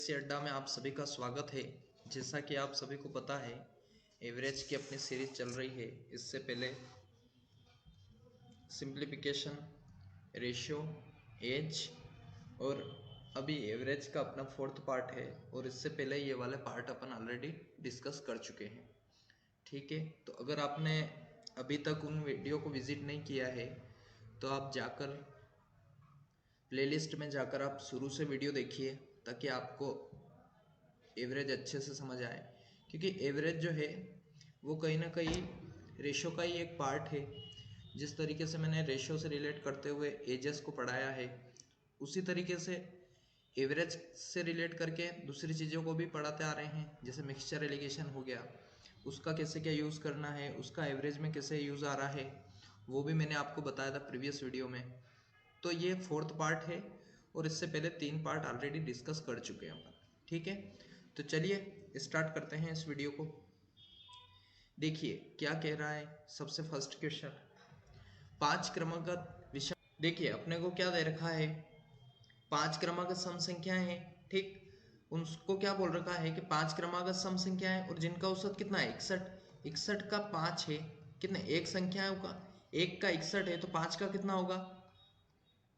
इस अड्डा में आप सभी का स्वागत है। जैसा कि आप सभी को पता है, एवरेज की अपनी सीरीज चल रही है। इससे पहले सिंप्लीफिकेशन, रेशियो, एज और अभी एवरेज का अपना फोर्थ पार्ट है। और इससे पहले ये वाले पार्ट अपन ऑलरेडी डिस्कस कर चुके हैं। ठीक है, तो अगर आपने अभी तक उन वीडियो को विजिट नहीं किया है तो आप जाकर प्लेलिस्ट में जाकर आप शुरू से वीडियो देखिए, ताकि आपको एवरेज अच्छे से समझ आए। क्योंकि एवरेज जो है वो कहीं ना कहीं रेशो का ही एक पार्ट है। जिस तरीके से मैंने रेशो से रिलेट करते हुए एजेस को पढ़ाया है, उसी तरीके से एवरेज से रिलेट करके दूसरी चीज़ों को भी पढ़ाते आ रहे हैं। जैसे मिक्सचर एलिगेशन हो गया, उसका कैसे क्या यूज़ करना है, उसका एवरेज में कैसे यूज़ आ रहा है, वो भी मैंने आपको बताया था प्रीवियस वीडियो में। तो ये फोर्थ पार्ट है और इससे पहले 3 पार्ट ऑलरेडी डिस्कस कर चुके हैं अपन। ठीक है, तो चलिए स्टार्ट करते हैं इस वीडियो को। देखिए क्या कह रहा है। सबसे फर्स्ट क्वेश्चन, 5 क्रमागत विषम। देखिए अपने को क्या दे रखा है, 5 क्रमागत सम संख्याएं हैं। ठीक, उनको क्या बोल रखा है कि 5 क्रमागत सम संख्याएं और जिनका औसत कितना है 61। 61 का 5 है, कितने एक संख्याओं का, एक का 61 है तो 5 का कितना होगा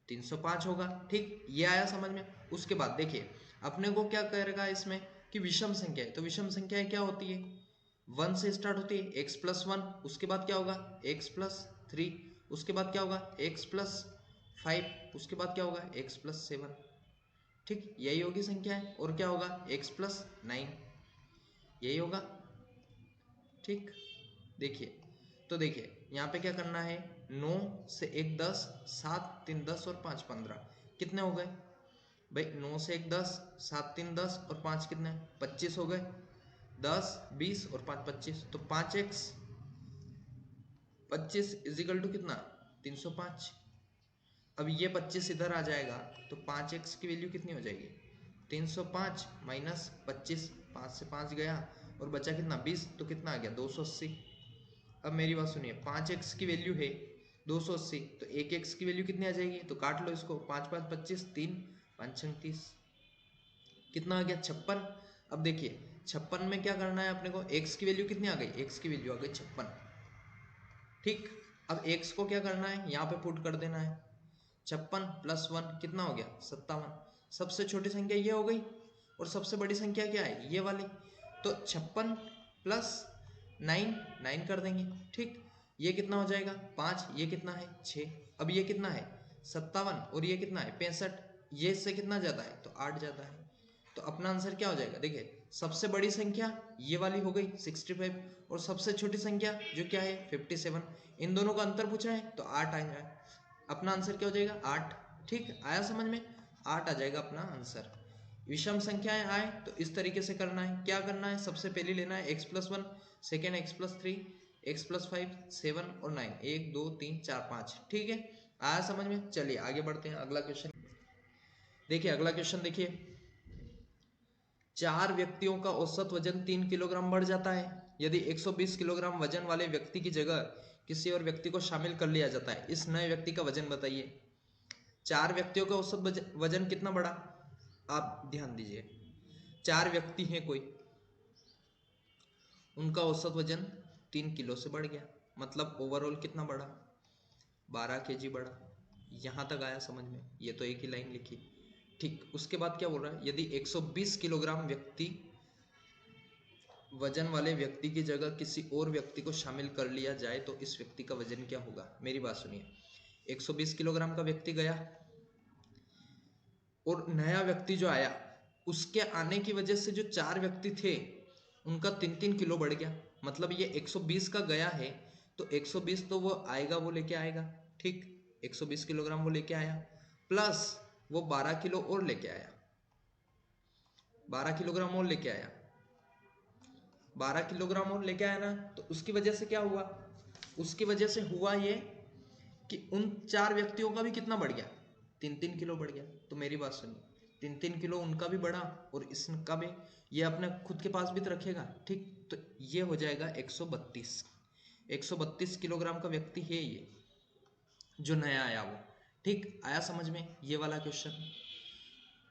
305 होगा। ठीक, ये आया समझ में। उसके बाद देखिए अपने को क्या कह रखा है इसमें कि विषम संख्या है। तो विषम संख्याएं क्या होती है, 1 से स्टार्ट होती है, x प्लस 1, उसके बाद क्या होगा x प्लस 3, उसके बाद क्या होगा x प्लस 5, उसके बाद क्या होगा x प्लस 7। ठीक, यही होगी संख्या है। और क्या होगा x प्लस 9, यही होगा। ठीक, देखिए तो देखिए यहाँ पे क्या करना है, 9 से 1 10, 7 3 10 और 5 15, कितने हो गए भाई। 9 से 1 10, 7 3 10 और 5 कितने 25 हो गए। 10 20 और 5 25, तो 5x 25 इजिकल टू कितना 305। अब ये 25 इधर आ जाएगा तो 5x की वैल्यू कितनी हो जाएगी 305 माइनस 25, 5 से 5 गया और बचा कितना 20, तो कितना आ गया 280। अब मेरी बात सुनिए, 5x की वैल्यू है 280, तो 1x की वैल्यू कितनी आ जाएगी, तो काट लो इसको, 5 5 25, 3 5 36, कितना आ गया 56। अब देखिए 56 में क्या करना है अपने को, x की वैल्यू कितनी आ गई, x की वैल्यू आ गई 56। ठीक, अब x को क्या करना है, यहाँ पे पुट कर देना है। 56 प्लस 1 कितना हो गया 57। सबसे छोटी संख्या ये हो गई और सबसे बड़ी संख्या क्या है ये वाली। तो 56 प्लस 9 9 कर देंगे। ठीक, ये कितना हो जाएगा 5, ये कितना है 6। अब ये कितना है 57 और ये कितना है 65, ये इससे कितना जाता है तो 8 जाता है। तो अपना आंसर क्या हो जाएगा, देखिए सबसे बड़ी संख्या ये वाली हो गई 65 और सबसे छोटी संख्या जो क्या है 57। इन दोनों का अंतर पूछा है तो 8 आ जाए, अपना आंसर क्या हो जाएगा 8। ठीक, आया समझ में, 8 आ जाएगा अपना आंसर। विषम संख्याएं आए तो इस तरीके से करना है। क्या करना है, सबसे पहले लेना है x plus 1, second x plus 3, x plus 5, 7 और 9, 1 2 3 4 5। ठीक है, आया समझ में। चलिए आगे बढ़ते हैं, अगला क्वेश्चन देखिए। अगला क्वेश्चन देखिए, 4 व्यक्तियों का औसत वजन 3 किलोग्राम बढ़ जाता है यदि 120 किलोग्राम वजन वाले व्यक्ति की जगह किसी और व्यक्ति को शामिल कर लिया जाता है। इस नए व्यक्ति का वजन बताइए। 4 व्यक्तियों का औसत वजन कितना बढ़ा, आप ध्यान दीजिए। 4 व्यक्ति हैं कोई, उनका औसत वजन 3 किलो से बढ़ गया, मतलब ओवरऑल कितना बढ़ा 12 केजी बढ़ा। यहां तक आया समझ में, ये तो एक ही लाइन लिखी। ठीक, उसके बाद क्या बोल रहा है, यदि 120 किलोग्राम व्यक्ति वजन वाले व्यक्ति की जगह किसी और व्यक्ति को शामिल कर लिया जाए तो इस व्यक्ति का वजन क्या होगा। मेरी बात सुनिए, 120 किलोग्राम का व्यक्ति गया और नया व्यक्ति जो आया, उसके आने की वजह से जो 4 व्यक्ति थे उनका 3 किलो बढ़ गया। मतलब ये 120 का गया है तो 120 तो वो आएगा, वो लेके आएगा। ठीक, 120 किलोग्राम वो लेके आया, प्लस वो 12 किलो और लेके आया, 12 किलोग्राम और लेके आया, 12 किलोग्राम और लेके आया ना। तो उसकी वजह से क्या हुआ, उसकी वजह से हुआ ये कि उन 4 व्यक्तियों का भी कितना बढ़ गया 3 किलो बढ़ गया। तो मेरी बात सुनिए, 3 किलो उनका भी बढ़ा और इसका भी, ये अपने खुद के पास भी तो रखेगा। ठीक, तो ये हो जाएगा 132। 132 किलोग्राम का व्यक्ति है ये जो नया आया वो। ठीक, आया समझ में ये वाला क्वेश्चन।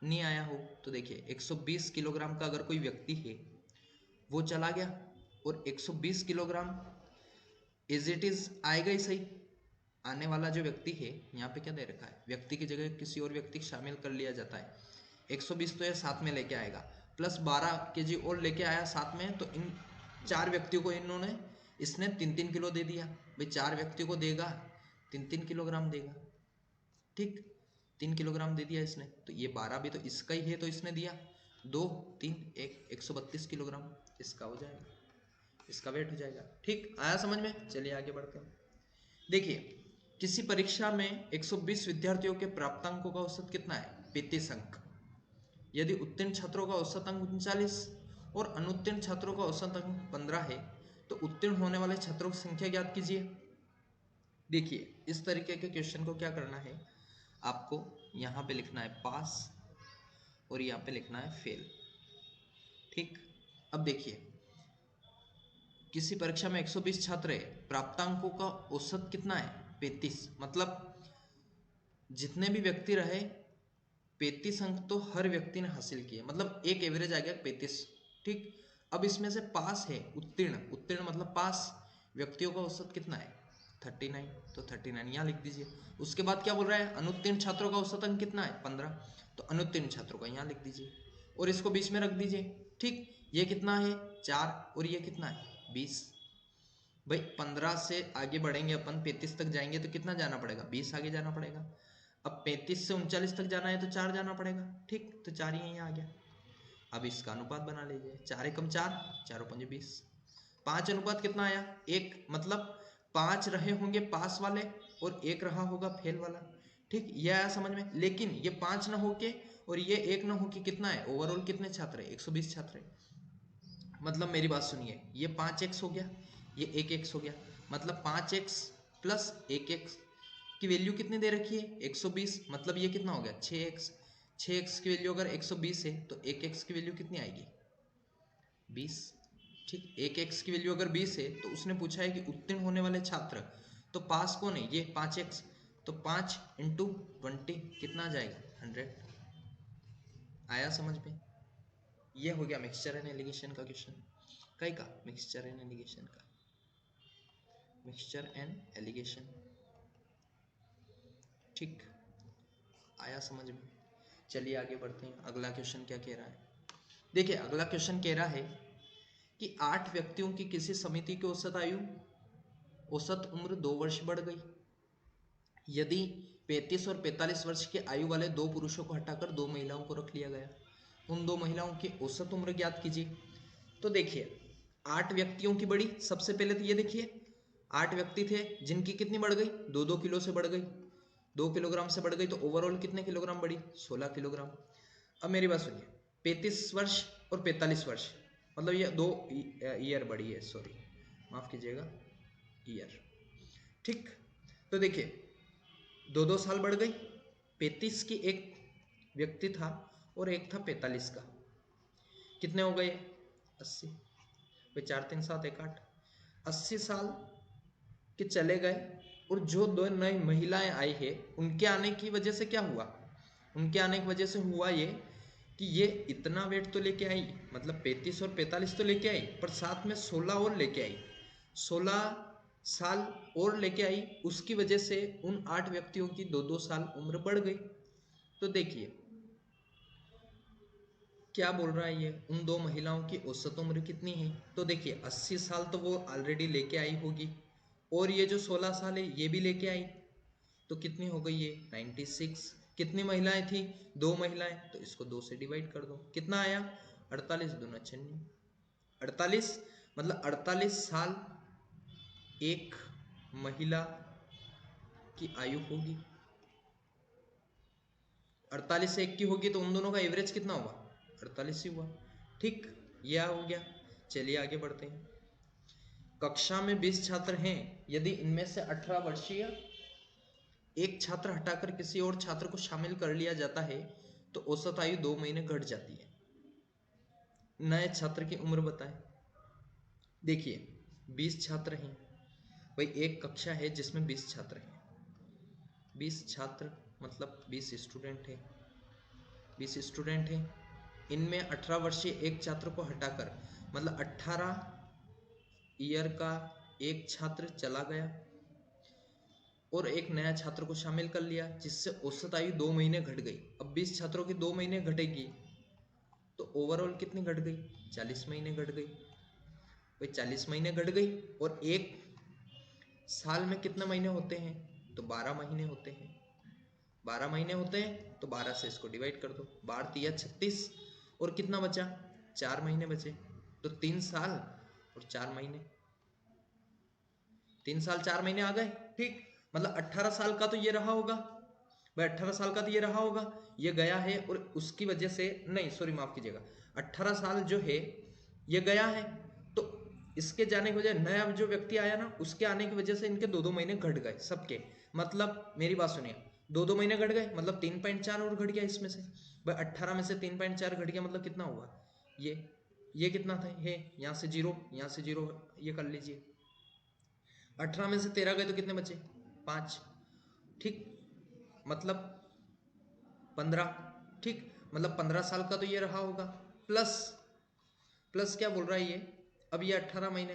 नहीं आया हो तो देखिए 120 किलोग्राम का अगर कोई व्यक्ति है वो चला गया और 120 किलोग्राम इज इट इज आएगा ही सही। आने वाला जो व्यक्ति है यहाँ पे क्या दे रखा है, व्यक्ति की जगह किसी और व्यक्ति शामिल कर लिया जाता है। 120 तो ये साथ में लेके आएगा प्लस 12 केजी और लेके आया साथ में, तो इन 4 व्यक्तियों को इसने 3-3 किलो दे दिया। भाई 4 व्यक्तियों को देगा 3-3 किलोग्राम देगा, ठीक 3 किलोग्राम दे दिया इसने, तो ये 12 भी तो इसका ही है तो इसने दिया 2 3 1 132 किलोग्राम इसका हो जाएगा, इसका वेट हो जाएगा। ठीक आया समझ में? चलिए आगे बढ़ते हैं। देखिए किसी परीक्षा में 120 विद्यार्थियों के प्राप्तांकों का औसत कितना है, 35 अंक। यदि उत्तीर्ण छात्रों का औसत अंक 39 और अनुत्तीर्ण छात्रों का औसत अंक 15 है तो उत्तीर्ण होने वाले छात्रों की संख्या ज्ञात कीजिए। देखिए इस तरीके के क्वेश्चन को क्या करना है, आपको यहाँ पे लिखना है पास और यहाँ पे लिखना है फेल। ठीक, अब देखिए किसी परीक्षा में 120 छात्र है, प्राप्तांकों का औसत कितना है 35, मतलब जितने भी व्यक्ति रहे 35 अंक तो हर व्यक्ति ने हासिल किए, मतलब एक एवरेज आ गया 35। ठीक, अब इसमें से पास है उत्तीर्ण, उत्तीर्ण मतलब पास व्यक्तियों का औसत कितना है 39, तो 39 यहाँ लिख दीजिए। उसके बाद क्या बोल रहा है, अनुत्तीर्ण छात्रों का औसत अंक कितना है 15, तो अनुत्तीर्ण छात्रों का यहाँ लिख दीजिए और इसको बीच में रख दीजिए। ठीक, ये कितना है 4 और ये कितना है 20। भाई 15 से आगे बढ़ेंगे अपन 35 तक जाएंगे तो कितना जाना पड़ेगा 20 आगे जाना पड़ेगा। अब 35 से 39 तक जाना है तो 4 जाना पड़ेगा। ठीक, तो 4 ही यहाँ आ गया। अब इसका अनुपात बना लीजिए, 4 एकम 4, 4 पंजे 20। 5 अनुपात कितना आया 1, मतलब 5 रहे होंगे पास वाले और 1 रहा होगा फेल वाला। ठीक, ये आया समझ में। लेकिन ये 5 ना होके और ये 1 ना होके कितना है, ओवरऑल कितने छात्र है 120 छात्र है। मतलब मेरी बात सुनिए, ये 5x हो गया, ये 1x हो गया, मतलब 5x प्लस 1x की वैल्यू कितनी दे रखी है 120, मतलब ये कितना हो गया 6x। 6x की वैल्यू अगर 120 है तो 1x की वैल्यू कितनी आएगी 20। ठीक, 1x की वैल्यू अगर 20 है तो उसने पूछा है कि उत्तीर्ण होने वाले छात्र, तो पास कौन है ये 5x, तो 5 इंटू 20 कितना आ जाएगा 100। आया समझ में? ये हो गया मिक्सचर एंड एलिगेशन का क्वेश्चन। कई का मिक्सचर एंड एलिगेशन का, मिक्सचर एंड एलिगेशन। ठीक, आया समझ में? चलिए आगे बढ़ते हैं। अगला क्वेश्चन क्या कह रहा है, देखिए अगला क्वेश्चन कह रहा है कि 8 व्यक्तियों की किसी समिति की औसत उम्र 2 वर्ष बढ़ गई। यदि 35 और 45 वर्ष की आयु वाले 2 पुरुषों को हटाकर 2 महिलाओं को रख लिया गया, उन 2 महिलाओं की औसत उम्र ज्ञात कीजिए। तो देखिए 8 व्यक्तियों की बढ़ी, सबसे पहले तो ये देखिए 8 व्यक्ति थे जिनकी कितनी बढ़ गई 2-2 किलो से बढ़ गई, 2 किलोग्राम से बढ़ गई, तो ओवरऑल कितने किलोग्राम बढ़ी 16 किलोग्राम। अब मेरी बात सुनिए 35 वर्ष और 45 वर्ष, मतलब ये 2 ईयर बढ़ी है, सॉरी माफ कीजिएगा ईयर। ठीक, तो देखिए 2-2 साल बढ़ गई। 35 की एक व्यक्ति था और एक था 45 का, कितने हो गए 80, भाई 4 3 7 1 8, 80 साल के चले गए। और जो 2 नई महिलाएं आई है उनके आने की वजह से क्या हुआ, उनके आने की वजह से हुआ ये कि ये इतना वेट तो लेके आई, मतलब 35 और 45 तो लेके आई, पर साथ में 16 और लेके आई, 16 साल और लेके आई, उसकी वजह से उन 8 व्यक्तियों की 2-2 साल उम्र बढ़ गई। तो देखिए क्या बोल रहा है ये, उन 2 महिलाओं की औसत उम्र कितनी है, तो देखिए 80 साल तो वो ऑलरेडी लेके आई होगी और ये जो 16 साल है ये भी लेके आई, तो कितनी हो गई ये 96। कितनी महिलाएं थी 2 महिलाएं, तो इसको 2 से डिवाइड कर दो, कितना आया 48 दूना 96, 48 मतलब 48 साल एक महिला की आयु होगी। 48 से 1 की होगी तो उन दोनों का एवरेज कितना हुआ 48 ही हुआ। ठीक, यह हो गया। चलिए आगे बढ़ते हैं। कक्षा में 20 छात्र हैं, यदि इनमें से 18 वर्षीय एक छात्र हटाकर किसी और छात्र को शामिल कर लिया जाता है तो औसत आयु 2 महीने घट जाती है। नए छात्र की उम्र बताएं। देखिए 20 छात्र हैं, भाई एक कक्षा है जिसमें 20 छात्र हैं, 20 छात्र मतलब 20 स्टूडेंट है। 20 स्टूडेंट हैं, इनमें 18 वर्षीय एक छात्र को हटाकर, मतलब 18 ईयर का एक छात्र चला गया और एक नया छात्र को शामिल कर लिया, जिससे औसत आयु 2 महीने घट गई। अब 20 छात्रों की 2 महीने घटेगी तो ओवरऑल कितनी घट गई? 40 महीने घट गई। भाई 40 महीने घट गई, और एक साल में कितने महीने होते हैं? तो 12 महीने होते हैं। 12 महीने होते हैं तो 12 से इसको डिवाइड कर दो, 12 तिया 36, और कितना बचा? 4 महीने बचे। तो 3 साल और 4 महीने, 3 साल 4 महीने आ गए। ठीक, मतलब 18 साल का तो ये रहा होगा भाई, 18 साल का तो ये रहा होगा, ये गया है, और उसकी वजह से, नहीं सॉरी माफ कीजिएगा, 18 साल जो है ये गया है, तो इसके जाने की वजह, नया जो व्यक्ति आया ना, उसके आने की वजह से इनके 2-2 महीने घट गए सबके। मतलब मेरी बात सुनिए, 2-2 महीने घट गए, मतलब 3.4 और घट गया इसमें से भाई। 18 में से 3.4 घट गया, मतलब कितना हुआ? ये कितना था? है यहाँ से 0, यहाँ से 0, ये कर लीजिए। 18 में से 13 गए तो कितने बचे? 5। ठीक, मतलब 15। ठीक, मतलब 15 साल का तो ये रहा होगा, प्लस प्लस क्या बोल रहा है ये? अब ये 18 महीने,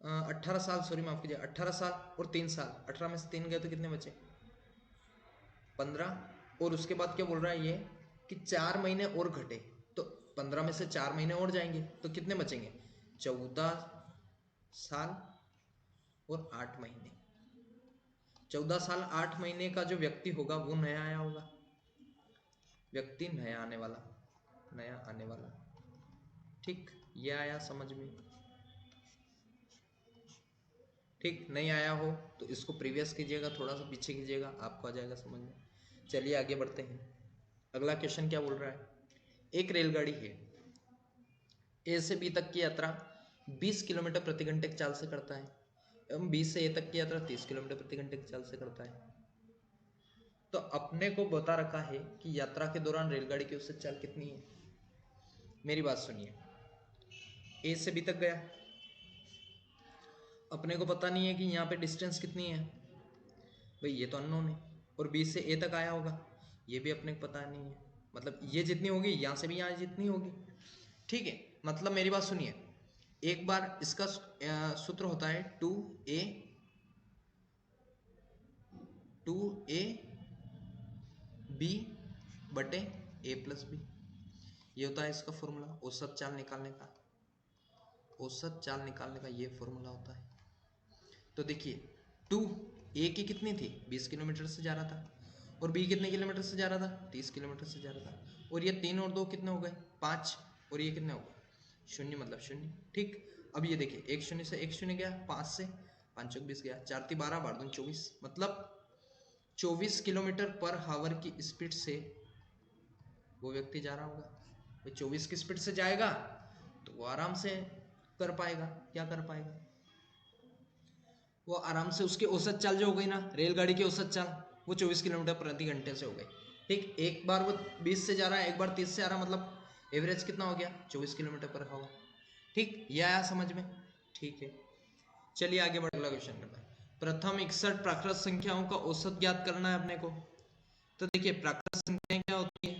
18 साल, सॉरी माफ कीजिए, 18 साल और 3 साल, 18 में से 3 गए तो कितने बचे? 15। और उसके बाद क्या बोल रहा है ये कि 4 महीने और घटे, तो 15 में से 4 महीने और जाएंगे तो कितने बचेंगे? 14 साल और 8 महीने। 14 साल 8 महीने का जो व्यक्ति होगा वो नया आया होगा, व्यक्ति नया आने वाला, नया आने वाला। ठीक, ये आया समझ में? ठीक, नहीं आया हो तो इसको प्रीवियस कीजिएगा, थोड़ा सा पीछे कीजिएगा, आपको आ जाएगा समझ में। चलिए आगे बढ़ते हैं। अगला क्वेश्चन क्या बोल रहा है? एक रेलगाड़ी है, ए से बी तक की यात्रा 20 किलोमीटर प्रति घंटे की चाल से करता है, एवं बी से ए तक की यात्रा 30 किलोमीटर प्रति घंटे की चाल से करता है। तो अपने को बता रखा है कि यात्रा के दौरान रेलगाड़ी की औसत चाल कितनी है। मेरी बात सुनिए, ए से बी तक गया, अपने को पता नहीं है कि यहाँ पे डिस्टेंस कितनी है भाई, ये तो अननोन है। और बी से ए तक आया होगा, ये भी अपने को पता नहीं है, मतलब ये जितनी होगी यहाँ से भी यहाँ जितनी होगी। ठीक है, मतलब मेरी बात सुनिए, एक बार इसका सूत्र होता है 2a बी बटे a प्लस बी, ये होता है इसका फॉर्मूला औसत चाल निकालने का। औसत चाल निकालने का ये फॉर्मूला होता है। तो देखिए, 2 ए की कितनी थी? 20 किलोमीटर से जा रहा था, और बी कितने किलोमीटर से जा रहा था? 30 किलोमीटर से जा रहा था, और ये 3 और 2 कितने हो गए? 5, और ये कितने हो गए? 0, मतलब 0। ठीक, अब ये देखिए, 1 0 से 1 0 गया, 5 से 5 चौक 20 गया, 4 ती 12, 12 दूनी 24, मतलब 24 किलोमीटर पर हावर की स्पीड से वो व्यक्ति जा रहा होगा। 24 की स्पीड से जाएगा तो वो आराम से कर पाएगा, क्या कर पाएगा? वो आराम से, उसकी औसत चाल जो हो गई ना, रेलगाड़ी की औसत चाल, वो 24 किलोमीटर प्रति घंटे से हो गई। ठीक, एक बार वो 20 से जा रहा है, एक बार 30 से आ रहा है, मतलब एवरेज कितना हो गया? 24 किलोमीटर पर आवर। ठीक, ये आया समझ में? ठीक है, चलिए आगे बढ़, अगला क्वेश्चन करते हैं। प्रथम 61 प्राकृत संख्याओं का औसत ज्ञात करना है अपने को। तो देखिए, प्राकृत संख्याएं क्या होती है?